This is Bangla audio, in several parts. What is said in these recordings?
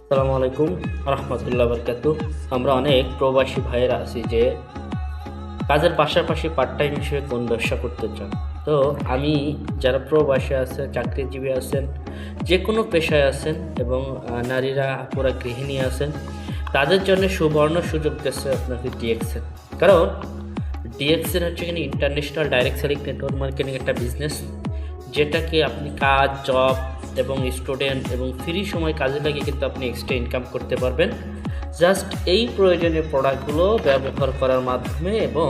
আসসালামু আলাইকুম রহমতুল্লাহ বরকাতু। আমরা অনেক প্রবাসী ভাইয়েরা আছি যে কাজের পাশাপাশি পার্ট টাইম হিসেবে কোন ব্যবসা করতে চান। তো আমি যারা প্রবাসী আছে, চাকরিজীবী আছেন, যে কোনো পেশায় আছেন এবং নারীরা পুরা গৃহিণী আছেন, তাদের জন্য সুবর্ণ সুযোগ দিচ্ছে আপনাকে ডিএক্সেল। কারণ ডিএক্সেল হচ্ছে কিনা international direct selling network marketing একটা বিজনেস, যেটাকে আপনি কাজ, জব এবং স্টুডেন্ট এবং ফ্রি সময় কাজে লাগিয়ে কিন্তু আপনি এক্সট্রা ইনকাম করতে পারবেন জাস্ট এই প্রয়োজনীয় প্রোডাক্টগুলো ব্যবহার করার মাধ্যমে এবং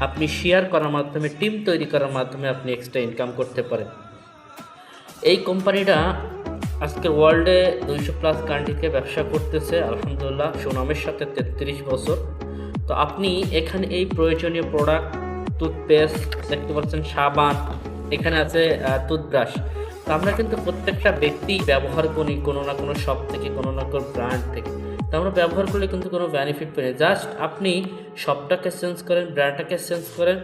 আপনি শেয়ার করার মাধ্যমে, টিম তৈরি করার মাধ্যমে আপনি এক্সট্রা ইনকাম করতে পারেন। এই কোম্পানিটা আজকের ওয়ার্ল্ডে 200+ কান্ট্রিতে ব্যবসা করতেছে আলহামদুলিল্লাহ, সুনামের সাথে 33 বছর। তো আপনি এখানে এই প্রয়োজনীয় প্রোডাক্ট, টুথপেস্ট দেখতে পাচ্ছেন, সাবান, এখানে আছে টুথব্রাশ। তো আমরা কিন্তু প্রত্যেকটা ব্যক্তি ব্যবহার করি কোনো না কোনো শপ থেকে, কোনো না কোনো ব্র্যান্ড থেকে। তো আমরা ব্যবহার করলে কিন্তু কোনো বেনিফিট পাই না, জাস্ট আপনি শপটাকে চেঞ্জ করেন, ব্র্যান্ডটাকে চেঞ্জ করেন,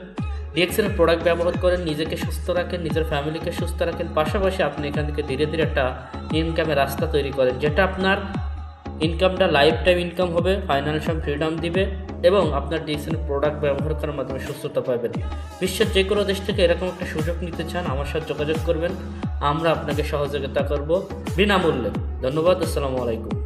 ডিএক্সেলের প্রোডাক্ট ব্যবহার করেন, নিজেকে সুস্থ রাখেন, নিজের ফ্যামিলিকে সুস্থ রাখেন, পাশাপাশি আপনি এখান থেকে ধীরে ধীরে একটা ইনকামের রাস্তা তৈরি করেন, যেটা আপনার ইনকামটা লাইফ টাইম ইনকাম হবে, ফাইন্যান্সিয়াল ফ্রিডম দিবে এবং আপনার ডিএক্সেলের প্রোডাক্ট ব্যবহার করার মাধ্যমে সুস্থতা পাবেন। বিশ্বের যে কোনো দেশ থেকে এরকম একটা সুযোগ নিতে চান, আমার সাথে যোগাযোগ করবেন, আমরা আপনাকে সহযোগিতা করব বিনামূল্যে। ধন্যবাদ। আসসালামু আলাইকুম।